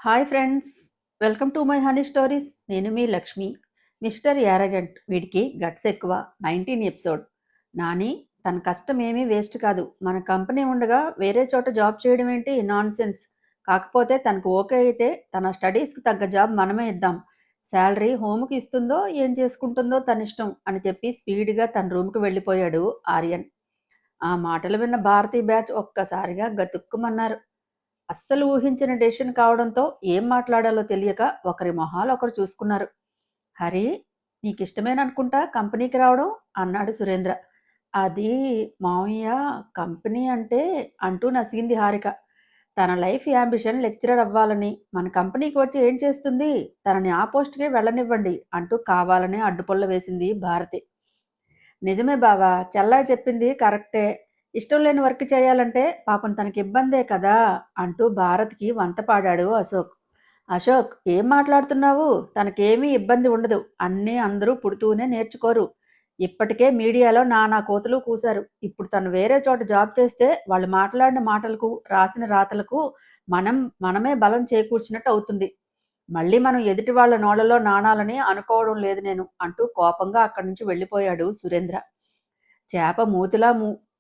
Hi friends, welcome to my honey stories. నేను మీ Lakshmi. Mister arrogant, వీడికి guts ఎక్కువ. 19 episode. Nani, తన కష్టం ఏమీ వేస్ట్ కాదు. మన కంపెనీ ఉండగా వేరే చోట జాబ్ చేయడం ఏంటి నాన్ సెన్స్. కాకపోతే తనకు ఓకే అయితే తన స్టడీస్కి తగ్గ జాబ్ మనమే ఇద్దాం. శాలరీ హోమ్కి ఇస్తుందో ఏం చేసుకుంటుందో తన ఇష్టం అని చెప్పి స్పీడ్గా తన రూమ్కి వెళ్ళిపోయాడు ఆర్యన్. ఆ మాటలు విన్న భారతీ బ్యాచ్ ఒక్కసారిగా గతుక్కుమన్నారు. అస్సలు ఊహించిన డెసిషన్ కావడంతో ఏం మాట్లాడాలో తెలియక ఒకరి మొహాలు ఒకరు చూసుకున్నారు. హరి, నీకిష్టమేననుకుంటా కంపెనీకి రావడం అన్నాడు సురేంద్ర. అది మావయ్య, కంపెనీ అంటే అంటూ నసిగింది హారిక. తన లైఫ్ యాంబిషన్ లెక్చరర్ అవ్వాలని, మన కంపెనీకి వచ్చి ఏం చేస్తుంది, తనని ఆ పోస్ట్కే వెళ్ళనివ్వండి అంటూ కావాలనే అడ్డుపొల్ల వేసింది భారతి. నిజమే బావా, చెల్లాయి చెప్పింది కరెక్టే. ఇష్టం లేని వర్క్ చేయాలంటే పాపం తనకి ఇబ్బందే కదా అంటూ భారత్కి వంత పాడాడు అశోక్. అశోక్, ఏం మాట్లాడుతున్నావు? తనకేమీ ఇబ్బంది ఉండదు. అన్నీ అందరూ పుడుతూనే నేర్చుకోరు. ఇప్పటికే మీడియాలో నానా కోతలు కూశారు. ఇప్పుడు తను వేరే చోట జాబ్ చేస్తే వాళ్ళు మాట్లాడిన మాటలకు, రాసిన రాతలకు మనం మనమే బలం చేకూర్చినట్టు అవుతుంది. మళ్ళీ మనం ఎదుటి వాళ్ళ నోళ్లలో నాణాలని అనుకోవడం లేదు నేను అంటూ కోపంగా అక్కడి నుంచి వెళ్ళిపోయాడు సురేంద్ర. చేప మూతిలా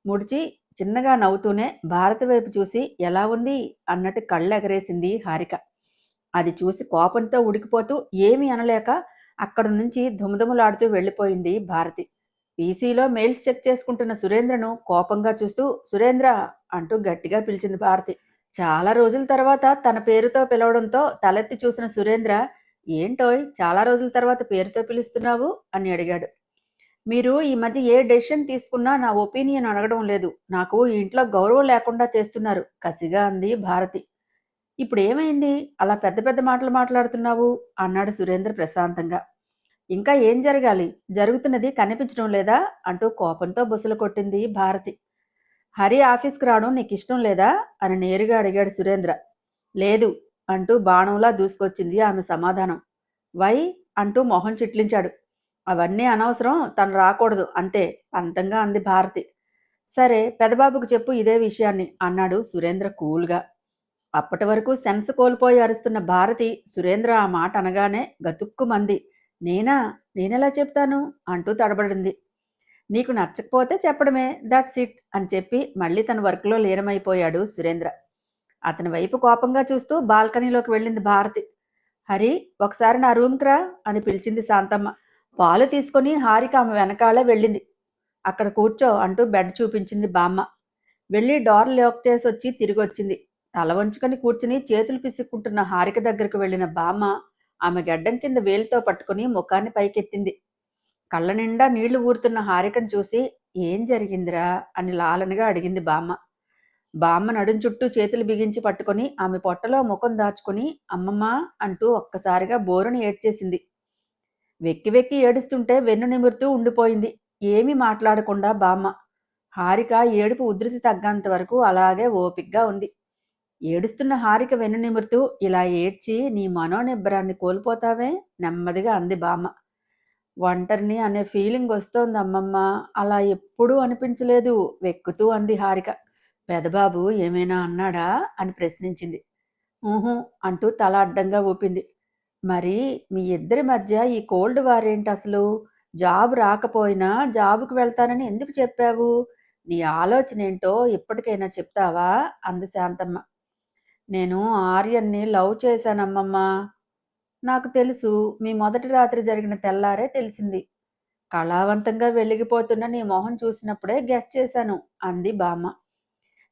ముడిచి చిన్నగా నవ్వుతూనే భారతి వైపు చూసి ఎలా ఉంది అన్నట్టు కళ్ళెగరేసింది హారిక. అది చూసి కోపంతో ఉడికిపోతూ ఏమీ అనలేక అక్కడి నుంచి దుమదుమలాడుతూ వెళ్ళిపోయింది భారతి. పీసీలో మెయిల్స్ చెక్ చేసుకుంటున్న సురేంద్రను కోపంగా చూస్తూ సురేంద్ర అంటూ గట్టిగా పిలిచింది భారతి. చాలా రోజుల తర్వాత తన పేరుతో పిలవడంతో తలెత్తి చూసిన సురేంద్ర, ఏంటోయ్ చాలా రోజుల తర్వాత పేరుతో పిలుస్తున్నావు అని అడిగాడు. మీరు ఈ మధ్య ఏ డెసిషన్ తీసుకున్నా నా ఒపీనియన్ అడగడం లేదు. నాకు ఈ ఇంట్లో గౌరవం లేకుండా చేస్తున్నారు కసిగా అంది భారతి. ఇప్పుడు ఏమైంది అలా పెద్ద పెద్ద మాటలు మాట్లాడుతున్నావు అన్నాడు సురేంద్ర ప్రశాంతంగా. ఇంకా ఏం జరగాలి, జరుగుతున్నది కనిపించడం లేదా అంటూ కోపంతో బుసలు కొట్టింది భారతి. హరి ఆఫీస్కి రావడం నీకు ఇష్టం లేదా అని నేరుగా అడిగాడు సురేంద్ర. లేదు అంటూ బాణంలా దూసుకొచ్చింది ఆమె సమాధానం. వై అంటూ మొహం చిట్లించాడు. అవన్నీ అనవసరం, తను రాకూడదు అంతే అంతంగా అంది భారతి. సరే పెదబాబుకు చెప్పు ఇదే విషయాన్ని అన్నాడు సురేంద్ర కూల్గా. అప్పటి వరకు సెన్స్ కోల్పోయి అరుస్తున్న భారతి సురేంద్ర ఆ మాట అనగానే గతుక్కుమంది. నేనా, నేనెలా చెప్తాను అంటూ తడబడింది. నీకు నచ్చకపోతే చెప్పడమే, దట్స్ ఇట్ అని చెప్పి మళ్ళీ తన వర్క్లో లీనమైపోయాడు సురేంద్ర. అతని వైపు కోపంగా చూస్తూ బాల్కనీలోకి వెళ్ళింది భారతి. హరి, ఒకసారి నా రూమ్కి రా అని పిలిచింది శాంతమ్మ. పాలు తీసుకుని హారిక ఆమె వెనకాలే వెళ్ళింది. అక్కడ కూర్చో అంటూ బెడ్ చూపించింది బామ్మ. వెళ్ళి డోర్ లాక్ చేసి వచ్చి తిరిగి వచ్చింది. తల వంచుకొని కూర్చుని చేతులు పిసుక్కుంటున్న హారిక దగ్గరకు వెళ్ళిన బామ్మ ఆమె గడ్డం కింద వేలితో పట్టుకుని ముఖాన్ని పైకెత్తింది. కళ్ళ నిండా నీళ్లు ఊరుతున్న హారికను చూసి ఏం జరిగిందిరా అని లాలనగా అడిగింది బామ్మ. బామ్మ నడుం చుట్టూ చేతులు బిగించి పట్టుకొని ఆమె పొట్టలో ముఖం దాచుకుని అమ్మమ్మ అంటూ ఒక్కసారిగా బోరుని ఏడ్చేసింది. వెక్కి వెక్కి ఏడుస్తుంటే వెన్ను నిమురుతూ ఉండిపోయింది ఏమీ మాట్లాడకుండా బామ్మ. హారిక ఏడుపు ఉధృతి తగ్గంత వరకు అలాగే ఓపిగ్గా ఉంది. ఏడుస్తున్న హారిక వెన్ను నిమురుతూ ఇలా ఏడ్చి నీ మనోనిబ్బరాన్ని కోల్పోతావే నెమ్మదిగా అంది బామ్మ. ఒంటరిని అనే ఫీలింగ్ వస్తోంది అమ్మమ్మ, అలా ఎప్పుడూ అనిపించలేదు వెక్కుతూ అంది హారిక. పెదబాబు ఏమైనా అన్నాడా అని ప్రశ్నించింది. ఊహు అంటూ తల అడ్డంగా ఊపింది. మరి మీ ఇద్దరి మధ్య ఈ కోల్డ్ వార్ ఏంటి అసలు? జాబ్ రాకపోయినా జాబుకు వెళ్తానని ఎందుకు చెప్పావు? నీ ఆలోచన ఏంటో ఇప్పటికైనా చెప్తావా అంది శాంతమ్మ. నేను ఆర్యన్ని లవ్ చేశానమ్మమ్మ. నాకు తెలుసు, మీ మొదటి రాత్రి జరిగిన తెల్లారే తెలిసింది. కళావంతంగా వెలిగిపోతున్న నీ మొహం చూసినప్పుడే గెస్ చేశాను అంది బామ్మ.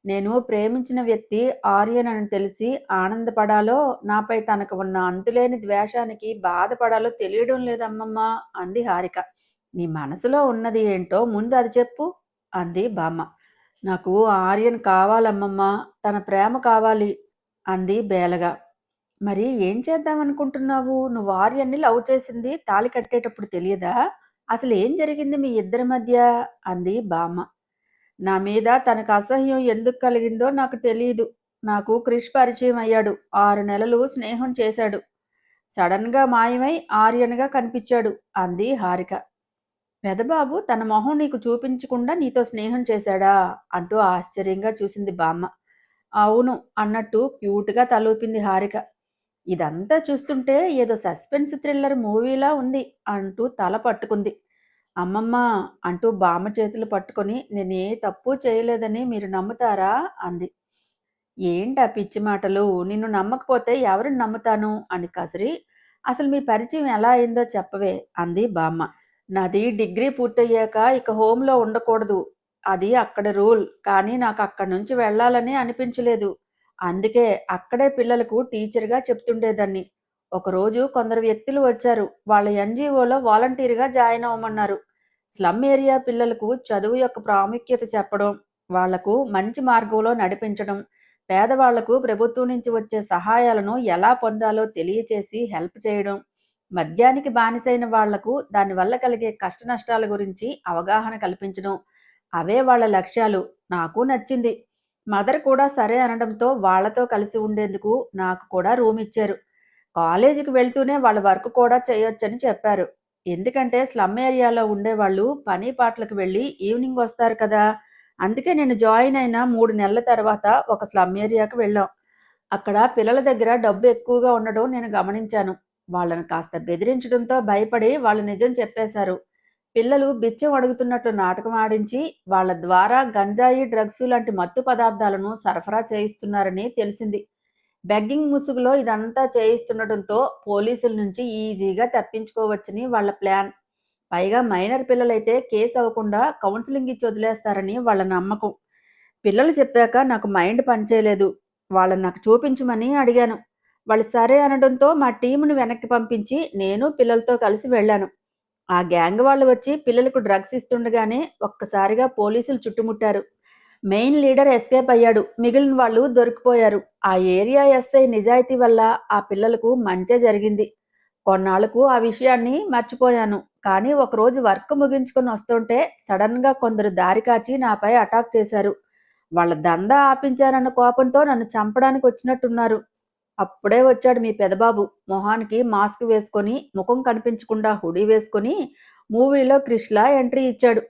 నేను ప్రేమించిన వ్యక్తి ఆర్యన్ అని తెలిసి ఆనందపడాలో, నాపై తనకు ఉన్న అంతులేని ద్వేషానికి బాధపడాలో తెలియడం లేదమ్మమ్మ అంది హారిక. నీ మనసులో ఉన్నది ఏంటో ముందు అది చెప్పు అంది బామ్మ. నాకు ఆర్యన్ కావాలమ్మమ్మ, తన ప్రేమ కావాలి అంది బేలగా. మరి ఏం చేద్దామనుకుంటున్నావు? నువ్వు ఆర్యన్ని లవ్ చేసింది తాళి కట్టేటప్పుడు తెలియదా? అసలు ఏం జరిగింది మీ ఇద్దరి మధ్య అంది బామ్మ. నా మీద తనకు అసహ్యం ఎందుకు కలిగిందో నాకు తెలియదు. నాకు క్రిష్ పరిచయం అయ్యాడు. 6 నెలలు స్నేహం చేశాడు. సడన్ గా మాయమై ఆర్యన్గా కనిపించాడు అంది హారిక. పెదబాబు తన మొహం నీకు చూపించకుండా నీతో స్నేహం చేశాడా అంటూ ఆశ్చర్యంగా చూసింది బామ్మ. అవును అన్నట్టు క్యూట్గా తలూపింది హారిక. ఇదంతా చూస్తుంటే ఏదో సస్పెన్స్ థ్రిల్లర్ మూవీలా ఉంది అంటూ తల పట్టుకుంది. అమ్మమ్మ అంటూ బామ్మ చేతులు పట్టుకొని నేనే తప్పు చేయలేదని మీరు నమ్ముతారా అంది. ఏంటా పిచ్చి మాటలు? నిన్ను నమ్మకపోతే ఎవరిని నమ్ముతాను అని కసిరి, అసలు మీ పరిచయం ఎలా అయిందో చెప్పవే అంది బామ్మ. నాది డిగ్రీ పూర్తయ్యాక ఇక హోంలో ఉండకూడదు. అది అక్కడ రూల్. కానీ నాకు అక్కడి నుంచి వెళ్ళాలని అనిపించలేదు. అందుకే అక్కడే పిల్లలకు టీచర్‌గా చెప్తుండేదాన్ని. ఒకరోజు కొందరు వ్యక్తులు వచ్చారు. వాళ్ళ ఎన్‌జీఓలో వాలంటీర్‌గా జాయిన్ అవ్వమన్నారు. స్లమ్ ఏరియా పిల్లలకు చదువు యొక్క ప్రాముఖ్యత చెప్పడం, వాళ్లకు మంచి మార్గంలో నడిపించడం, పేదవాళ్లకు ప్రభుత్వం నుంచి వచ్చే సహాయాలను ఎలా పొందాలో తెలియచేసి హెల్ప్ చేయడం, మద్యానికి బానిసైన వాళ్లకు దానివల్ల కలిగే కష్టనష్టాల గురించి అవగాహన కల్పించడం, అవే వాళ్ళ లక్ష్యాలు. నాకు నచ్చింది. మదర్ కూడా సరే అనడంతో వాళ్లతో కలిసి ఉండేందుకు నాకు కూడా రూమ్ ఇచ్చారు. కాలేజీకి వెళ్తూనే వాళ్ళ వర్క్ కూడా చేయొచ్చని చెప్పారు. ఎందుకంటే స్లమ్ ఏరియాలో ఉండేవాళ్ళు పని పాటలకు వెళ్ళి ఈవినింగ్ వస్తారు కదా! అందుకే నేను జాయిన్ అయిన 3 నెలల తర్వాత ఒక స్లమ్ ఏరియాకి వెళ్ళాం. అక్కడ పిల్లల దగ్గర డబ్బు ఎక్కువగా ఉండడం నేను గమనించాను. వాళ్ళని కాస్త బెదిరించడంతో భయపడి వాళ్ళు నిజం చెప్పేశారు. పిల్లలు బిచ్చం అడుగుతున్నట్లు నాటకం ఆడించి వాళ్ళ ద్వారా గంజాయి, డ్రగ్స్ లాంటి మత్తు పదార్థాలను సరఫరా చేయిస్తున్నారని తెలిసింది. బెగ్గింగ్ ముసుగులో ఇదంతా చేయిస్తుండటంతో పోలీసుల నుంచి ఈజీగా తప్పించుకోవచ్చని వాళ్ళ ప్లాన్. పైగా మైనర్ పిల్లలైతే కేసు అవ్వకుండా కౌన్సిలింగ్ ఇచ్చి వదిలేస్తారని వాళ్ళ నమ్మకం. పిల్లలు చెప్పాక నాకు మైండ్ పనిచేయలేదు. వాళ్ళని నాకు చూపించమని అడిగాను. వాళ్ళు సరే అనడంతో మా టీమును వెనక్కి పంపించి నేను పిల్లలతో కలిసి వెళ్ళాను. ఆ గ్యాంగ్ వాళ్ళు వచ్చి పిల్లలకు డ్రగ్స్ ఇస్తుండగానే ఒక్కసారిగా పోలీసులు చుట్టుముట్టారు. మెయిన్ లీడర్ ఎస్కేప్ అయ్యాడు. మిగిలిన వాళ్ళు దొరికిపోయారు. ఆ ఏరియా ఎస్ఐ నిజాయితీ వల్ల ఆ పిల్లలకు మంచే జరిగింది. కొన్నాళ్లకు ఆ విషయాన్ని మర్చిపోయాను. కానీ ఒకరోజు వర్క్ ముగించుకొని వస్తుంటే సడన్ గా కొందరు దారి కాచి నాపై అటాక్ చేశారు. వాళ్ళ దందా ఆపించారన్న కోపంతో నన్ను చంపడానికి వచ్చినట్టున్నారు. అప్పుడే వచ్చాడు మీ పెదబాబు. మొహానికి మాస్క్ వేసుకొని, ముఖం కనిపించకుండా హుడీ వేసుకొని మూవీలో క్రిష్లా ఎంట్రీ ఇచ్చాడు.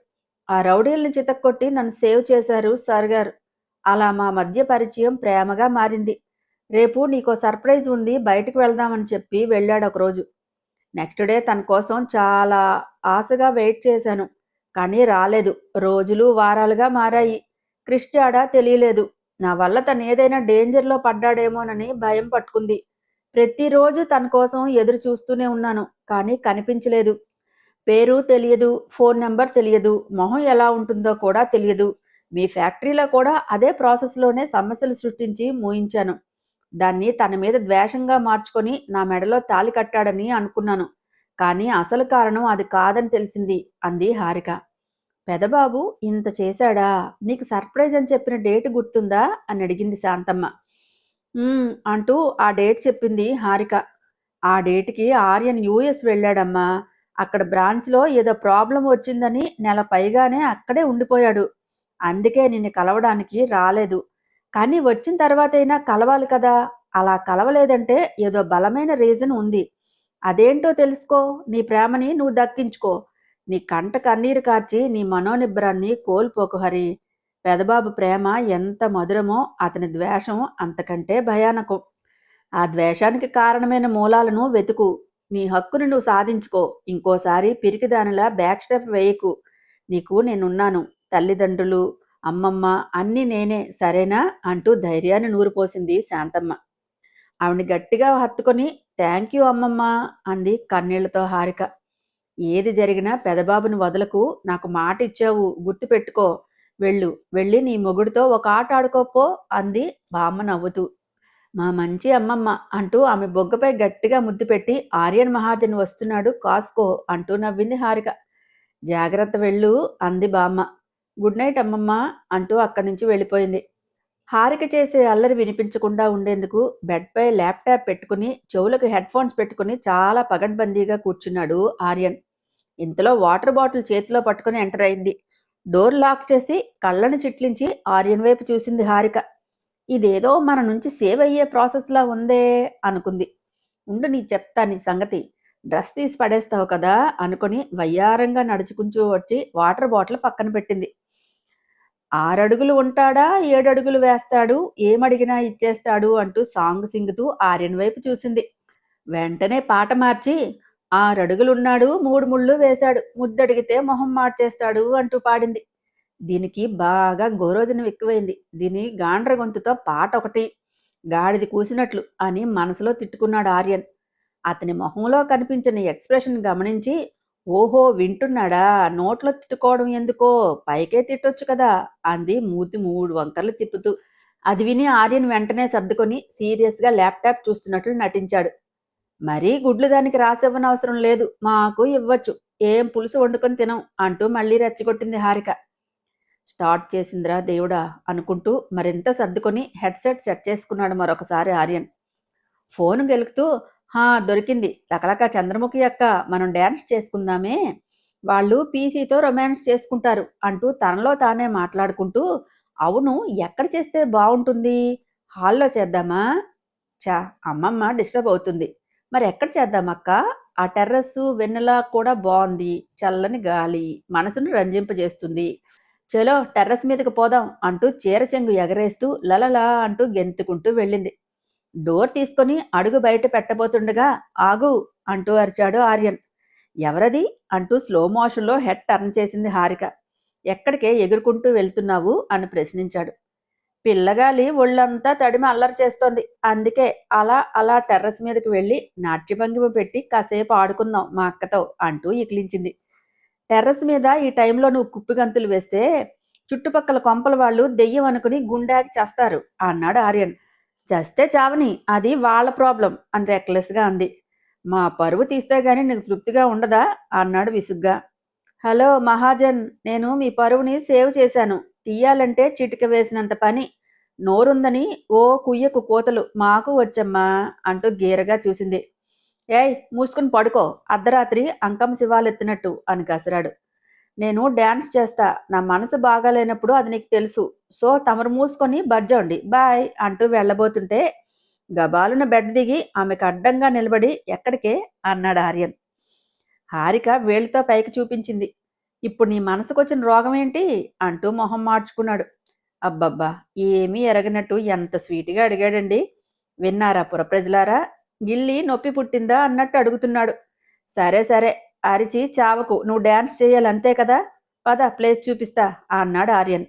ఆ రౌడీల్ని చితక్కొట్టి నన్ను సేవ్ చేశారు సార్ గారు. అలా మా మధ్య పరిచయం ప్రేమగా మారింది. రేపు నీకో సర్ప్రైజ్ ఉంది, బయటికి వెళ్దామని చెప్పి వెళ్ళాడు ఒకరోజు. నెక్స్ట్ డే తన కోసం చాలా ఆశగా వెయిట్ చేశాను. కానీ రాలేదు. రోజులు వారాలుగా మారాయి. క్రిష్ జాడ తెలియలేదు. నా వల్ల తను ఏదైనా డేంజర్లో పడ్డాడేమోనని భయం పట్టుకుంది. ప్రతిరోజు తన కోసం ఎదురు చూస్తూనే ఉన్నాను. కానీ కనిపించలేదు. పేరు తెలియదు, ఫోన్ నెంబర్ తెలియదు, మొహం ఎలా ఉంటుందో కూడా తెలియదు. మీ ఫ్యాక్టరీలో కూడా అదే ప్రాసెస్లోనే సమస్యలు సృష్టించి మూయించాను. దాన్ని తన మీద ద్వేషంగా మార్చుకొని నా మెడలో తాళి కట్టాడని అనుకున్నాను. కానీ అసలు కారణం అది కాదని తెలిసింది అంది హారిక. పెదబాబు ఇంత చేశాడా? నీకు సర్ప్రైజ్ అని చెప్పిన డేట్ గుర్తుందా అని అడిగింది శాంతమ్మ. అంటూ ఆ డేట్ చెప్పింది హారిక. ఆ డేట్కి ఆర్యన్ యూఎస్ వెళ్ళాడమ్మా. అక్కడ బ్రాంచ్లో ఏదో ప్రాబ్లం వచ్చిందని నెల పైగానే అక్కడే ఉండిపోయాడు. అందుకే నిన్ను కలవడానికి రాలేదు. కానీ వచ్చిన తర్వాతైనా కలవాలి కదా! అలా కలవలేదంటే ఏదో బలమైన రీజన్ ఉంది. అదేంటో తెలుసుకో. నీ ప్రేమని నువ్వు దక్కించుకో. నీ కంట కన్నీరు కార్చి నీ మనోనిబ్బరాన్ని కోల్పోకు హరి. పెదబాబు ప్రేమ ఎంత మధురమో అతని ద్వేషం అంతకంటే భయానకం. ఆ ద్వేషానికి కారణమైన మూలాలను వెతుకు. నీ హక్కుని నువ్వు సాధించుకో. ఇంకోసారి పిరికిదానిలా బ్యాక్ స్టెప్ వేయకు. నీకు నేనున్నాను. తల్లిదండ్రులు, అమ్మమ్మ అన్నీ నేనే, సరేనా అంటూ ధైర్యాన్ని నూరిపోసింది శాంతమ్మ. ఆవిడ్ని గట్టిగా హత్తుకొని థ్యాంక్ యూ అమ్మమ్మ అంది కన్నీళ్లతో హారిక. ఏది జరిగినా పెదబాబుని వదలకు. నాకు మాట ఇచ్చావు, గుర్తుపెట్టుకో. వెళ్ళు, వెళ్ళి నీ మొగుడితో ఒక ఆట ఆడుకోపో అంది బామ్మ నవ్వుతూ. మా మంచి అమ్మమ్మ అంటూ ఆమె బొగ్గపై గట్టిగా ముద్దు పెట్టి ఆర్యన్ మహాజన్ వస్తున్నాడు కాసుకో అంటూ నవ్వింది హారిక. జాగ్రత్త వెళ్ళు అంది బామ్మ. గుడ్ నైట్ అమ్మమ్మ అంటూ అక్కడి నుంచి వెళ్ళిపోయింది. హారిక చేసే అల్లరి వినిపించకుండా ఉండేందుకు బెడ్పై ల్యాప్టాప్ పెట్టుకుని చెవులకు హెడ్ ఫోన్స్ పెట్టుకుని చాలా పగడ్బందీగా కూర్చున్నాడు ఆర్యన్. ఇంతలో వాటర్ బాటిల్ చేతిలో పట్టుకుని ఎంటర్ అయింది. డోర్ లాక్ చేసి కళ్ళను చిట్లించి ఆర్యన్ వైపు చూసింది హారిక. ఇదేదో మన నుంచి సేవ్ అయ్యే ప్రాసెస్లా ఉందే అనుకుంది. ఉండు నీ చెప్తా నీ సంగతి. డ్రెస్ తీసి పడేస్తావు కదా అనుకుని వయ్యారంగా నడుచుకుంటూ వచ్చి వాటర్ బాటిల్ పక్కన పెట్టింది. 6 అడుగులు ఉంటాడా, 7 అడుగులు వేస్తాడు, ఏమడిగినా ఇచ్చేస్తాడు అంటూ సాంగ్ సింగుతూ ఆర్యన్ వైపు చూసింది. వెంటనే పాట మార్చి, 6 అడుగులున్నాడు, 3 ముళ్ళు వేశాడు, ముద్దడిగితే మొహం మార్చేస్తాడు అంటూ పాడింది. దీనికి బాగా గోరోజనం ఎక్కువైంది. దీని గాండ్ర గొంతుతో పాట ఒకటి గాడిది కూసినట్లు అని మనసులో తిట్టుకున్నాడు ఆర్యన్. అతని మొహంలో కనిపించిన ఎక్స్ప్రెషన్ గమనించి, ఓహో వింటున్నాడా, నోట్లో తిట్టుకోవడం ఎందుకో, పైకే తిట్టొచ్చు కదా అంది మూతి 3 వంకర్లు తిప్పుతూ. అది విని ఆర్యన్ వెంటనే సర్దుకొని సీరియస్గా ల్యాప్టాప్ చూస్తున్నట్లు నటించాడు. మరీ గుడ్లు దానికి రాసివ్వనవసరం లేదు, మాకు ఇవ్వచ్చు, ఏం పులుసు వండుకొని తినం అంటూ మళ్ళీ రెచ్చగొట్టింది హారిక. స్టార్ట్ చేసిందిరా దేవుడా అనుకుంటూ మరింత సర్దుకొని హెడ్సెట్ సెట్ చేసుకున్నాడు మరొకసారి ఆర్యన్. ఫోను గెలుకుతూ, హా దొరికింది, లకలక చంద్రముఖి అక్క, మనం డ్యాన్స్ చేసుకుందామే, వాళ్ళు పీసీతో రొమాన్స్ చేసుకుంటారు అంటూ తనలో తానే మాట్లాడుకుంటూ, అవును ఎక్కడ చేస్తే బాగుంటుంది, హాల్లో చేద్దామా, చా అమ్మమ్మ డిస్టర్బ్ అవుతుంది, మరి ఎక్కడ చేద్దామక్క, ఆ టెర్రస్సు వెన్నెల కూడా బాగుంది, చల్లని గాలి మనసును రంజింపజేస్తుంది, చలో టెర్రస్ మీదకి పోదాం అంటూ చీర చెంగు ఎగరేస్తూ లలలా అంటూ గెంతుకుంటూ వెళ్ళింది. డోర్ తీసుకొని అడుగు బయట పెట్టబోతుండగా, ఆగు అంటూ అరిచాడు ఆర్యన్. ఎవరది అంటూ స్లో మోషన్లో హెడ్ టర్న్ చేసింది హారిక. ఎక్కడికే ఎగురుకుంటూ వెళ్తున్నావు అని ప్రశ్నించాడు. పిల్లగాలి ఒళ్ళంతా తడిమి అల్లరి చేస్తోంది, అందుకే అలా అలా టెర్రస్ మీదకి వెళ్ళి నాట్యభంగిమ పెట్టి కాసేపు ఆడుకుందాం మా అక్కతో అంటూ ఇకిలించింది. టెర్రస్ మీద ఈ టైంలో నువ్వు కుప్పిగంతులు వేస్తే చుట్టుపక్కల కొంపల వాళ్ళు దెయ్యం అనుకుని గుండాకి చేస్తారు అన్నాడు ఆర్యన్. చస్తే చావని, అది వాళ్ళ ప్రాబ్లం అని రెక్లెస్గా అంది. మా పరువు తీస్తే గాని నీకు తృప్తిగా ఉండదా అన్నాడు విసుగ్గా. హలో మహాజన్, నేను మీ పరువుని సేవ్ చేశాను, తీయాలంటే చిటిక వేసినంత పని, నోరుందని ఓ కుయ్యకు కోతలు మాకు వచ్చమ్మా అంటూ గీరగా చూసింది. ఏయ్ మూసుకుని పడుకో, అర్ధరాత్రి అంకమ్మ శివాలెత్తినట్టు అని కసిరాడు. నేను డ్యాన్స్ చేస్తా, నా మనసు బాగాలేనప్పుడు అది నీకు తెలుసు, సో తమరు మూసుకొని బజ్జోండి బాయ్ అంటూ వెళ్ళబోతుంటే గబాలున బెడ్ దిగి ఆమెకు అడ్డంగా నిలబడి ఎక్కడికే అన్నాడు ఆర్యన్. హారిక వేలితో పైకి చూపించింది. ఇప్పుడు నీ మనసుకొచ్చిన రోగం ఏంటి అంటూ మొహం మార్చుకున్నాడు. అబ్బబ్బా, ఏమీ ఎరగనట్టు ఎంత స్వీట్గా అడిగాడండి. విన్నారా పురప్రజలారా, గిల్లి నొప్పి పుట్టిందా అన్నట్టు అడుగుతున్నాడు. సరే సరే అరిచి చావకు, నువ్వు డ్యాన్స్ చేయాలి అంతే కదా, పద ప్లేస్ చూపిస్తా అన్నాడు ఆర్యన్.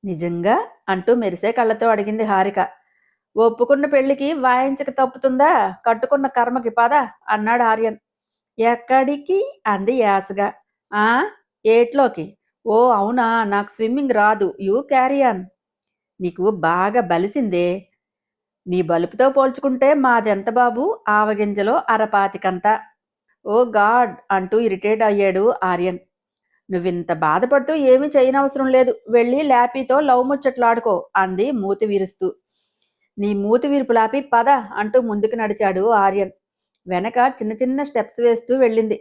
నిజంగా అంటూ మెరిసే కళ్ళతో అడిగింది హారిక. ఒప్పుకున్న పెళ్లికి వాయించక తప్పుతుందా, కట్టుకున్న కర్మకి పద అన్నాడు ఆర్యన్. ఎక్కడికి అంది యాసగా. ఆ ఏట్లోకి. ఓ అవునా, నాకు స్విమ్మింగ్ రాదు, యూ క్యారీ ఆన్. నీకు బాగా బలిసిందే, నీ బలుపుతో పోల్చుకుంటే మాదెంత బాబు, ఆవగింజలో అరపాతికంత. ఓ గాడ్ అంటూ ఇరిటేట్ అయ్యాడు ఆర్యన్. నువ్వింత బాధపడుతూ ఏమీ చేయనవసరం లేదు, వెళ్ళి ల్యాపీతో లవ్ ముచ్చట్లాడుకో అంది మూతి విరుస్తూ. నీ మూతి విరుపు లాపి పద అంటూ ముందుకు నడిచాడు ఆర్యన్. వెనక చిన్న చిన్న స్టెప్స్ వేస్తూ వెళ్ళింది.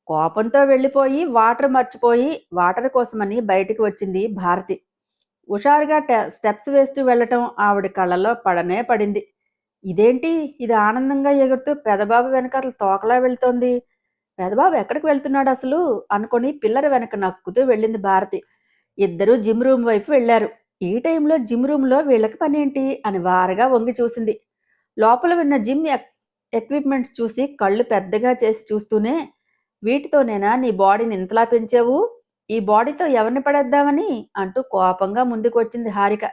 కోపంతో వెళ్ళిపోయి వాటర్ మర్చిపోయి వాటర్ కోసమని బయటికి వచ్చింది భారతి. హుషారుగా స్టెప్స్ వేస్తూ వెళ్ళటం ఆవిడ కళ్ళలో పడనే పడింది. ఇదేంటి, ఇది ఆనందంగా ఎగురుతూ పెదబాబు వెనకాల తోకలా వెళ్తోంది, పెదబాబు ఎక్కడికి వెళ్తున్నాడు అసలు అనుకొని పిల్లల వెనక నక్కుతూ వెళ్ళింది భారతి. ఇద్దరూ జిమ్ రూమ్ వైపు వెళ్లారు. ఈ టైంలో జిమ్ రూమ్లో వీళ్ళకి పనేంటి అని వారగా వంగి చూసింది. లోపల ఉన్న జిమ్ ఎక్విప్మెంట్స్ చూసి కళ్ళు పెద్దగా చేసి చూస్తూనే, వీటితోనేనా నీ బాడీని ఇంతలా పెంచావు, ఈ బాడీతో ఎవరిని పడేద్దామని అంటూ కోపంగా ముందుకు వచ్చింది హారిక.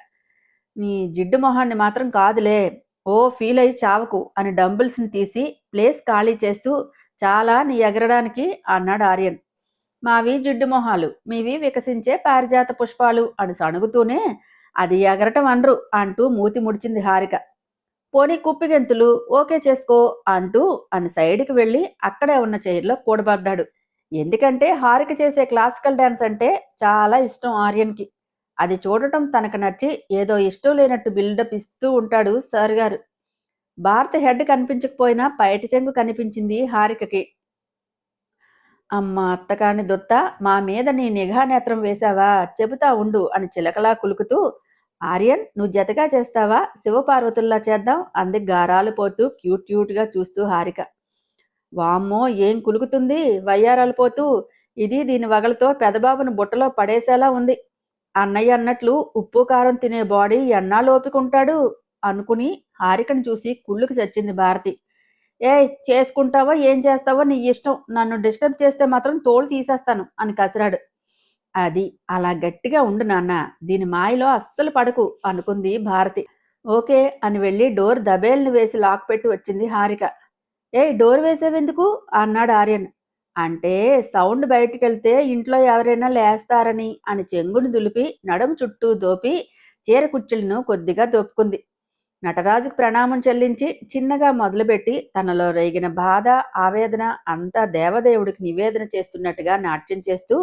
నీ జిడ్డు మొహాన్ని మాత్రం కాదులే, ఓ ఫీల్ అయి చావకు అని డంబుల్స్ని తీసి ప్లేస్ ఖాళీ చేస్తూ, చాలా నీ ఎగరడానికి అన్నాడు ఆర్యన్. మావి జిడ్డు మొహాలు, మీవి వికసించే పారిజాత పుష్పాలు అని సణుగుతూనే, అది ఎగరటం అనరు అంటూ మూతి ముడిచింది హారిక. పోనీ కుప్పిగెంతులు ఓకే చేసుకో అంటూ అని సైడ్కి వెళ్ళి అక్కడే ఉన్న చైర్లో కూడబడ్డాడు. ఎందుకంటే హారిక చేసే క్లాసికల్ డాన్స్ అంటే చాలా ఇష్టం ఆర్యన్కి. అది చూడటం తనకు నచ్చి ఏదో ఇష్టం లేనట్టు బిల్డప్ ఇస్తూ ఉంటాడు సార్ గారు. భారత హెడ్ కనిపించకపోయినా పైటి చెంగు కనిపించింది హారికకి. అమ్మ అత్తకాని దొత్త, మా మీద నీ నిఘా నేత్రం వేశావా, చెబుతా ఉండు అని చిలకలా కులుకుతూ, ఆర్యన్ నువ్వు జతగా చేస్తావా, శివపార్వతుల్లా చేద్దాం అంది గారాలు పోతూ క్యూట్గా చూస్తూ హారిక. వామ్మో ఏం కులుకుతుంది వయ్యారాలు పోతూ, ఇది దీని వగలతో పెదబాబును బుట్టలో పడేసేలా ఉంది, అన్నయ్య అన్నట్లు ఉప్పు కారం తినే బాడీ ఎన్నాళ్ళు ఓపికంటాడు అనుకుని హారికను చూసి కుళ్ళుకి చచ్చింది భారతి. ఏయ్ చేసుకుంటావో ఏం చేస్తావో నీ ఇష్టం, నన్ను డిస్టర్బ్ చేస్తే మాత్రం తోలు తీసేస్తాను అని కసిరాడు. అది అలా గట్టిగా ఉండు నాన్న, దీని మాయలో అస్సలు పడకు అనుకుంది భారతి. ఓకే అని వెళ్ళి డోర్ దబేల్ని వేసి లాక్ పెట్టి వచ్చింది హారిక. ఏయ్ డోర్ వేసేవెందుకు అన్నాడు ఆర్యన్. అంటే సౌండ్ బయటికెళ్తే ఇంట్లో ఎవరైనా లేస్తారని అని చెంగుని దులిపి నడుము చుట్టూ దోపి చీర కుచ్చులను కొద్దిగా దోపుకుంది. నటరాజుకు ప్రణామం చెల్లించి చిన్నగా మొదలుపెట్టి తనలో రేగిన బాధ, ఆవేదన అంతా దేవదేవుడికి నివేదన చేస్తున్నట్టుగా నాట్యం చేస్తూ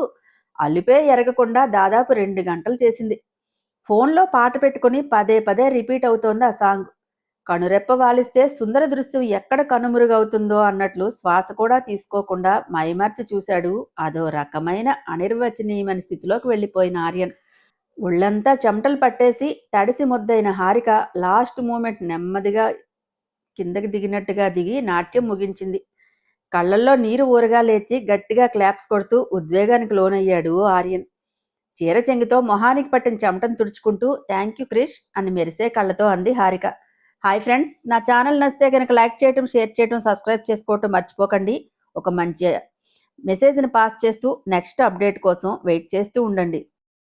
అలుపే ఎరగకుండా దాదాపు 2 గంటలు చేసింది. ఫోన్లో పాట పెట్టుకుని పదే పదే రిపీట్ అవుతోంది ఆ సాంగ్. కనురెప్ప వాలిస్తే సుందర దృశ్యం ఎక్కడ కనుమరుగవుతుందో అన్నట్లు శ్వాస కూడా తీసుకోకుండా మైమర్చి చూశాడు అదో రకమైన అనిర్వచనీయమైన స్థితిలోకి వెళ్ళిపోయిన ఆర్యన్. ఒళ్ళంతా చెమటలు పట్టేసి తడిసి ముద్దైన హారిక లాస్ట్ మూమెంట్ నెమ్మదిగా కిందకి దిగినట్టుగా దిగి నాట్యం ముగించింది. కళ్ళల్లో నీరు ఊరగా లేచి గట్టిగా క్లాప్స్ కొడుతూ ఉద్వేగానికి లోనయ్యాడు ఆర్యన్. చీర చెంగితో మొహానికి పట్టిన చెమటను తుడుచుకుంటూ థ్యాంక్ యూ క్రిష్ అని మెరిసే కళ్ళతో అంది హారిక. హాయ్ ఫ్రెండ్స్, నా ఛానల్ నచ్చితే కనుక లైక్ చేయటం, షేర్ చేయటం, సబ్స్క్రైబ్ చేసుకోవటం మర్చిపోకండి. ఒక మంచి మెసేజ్ని పాస్ చేస్తూ నెక్స్ట్ అప్డేట్ కోసం వెయిట్ చేస్తూ ఉండండి.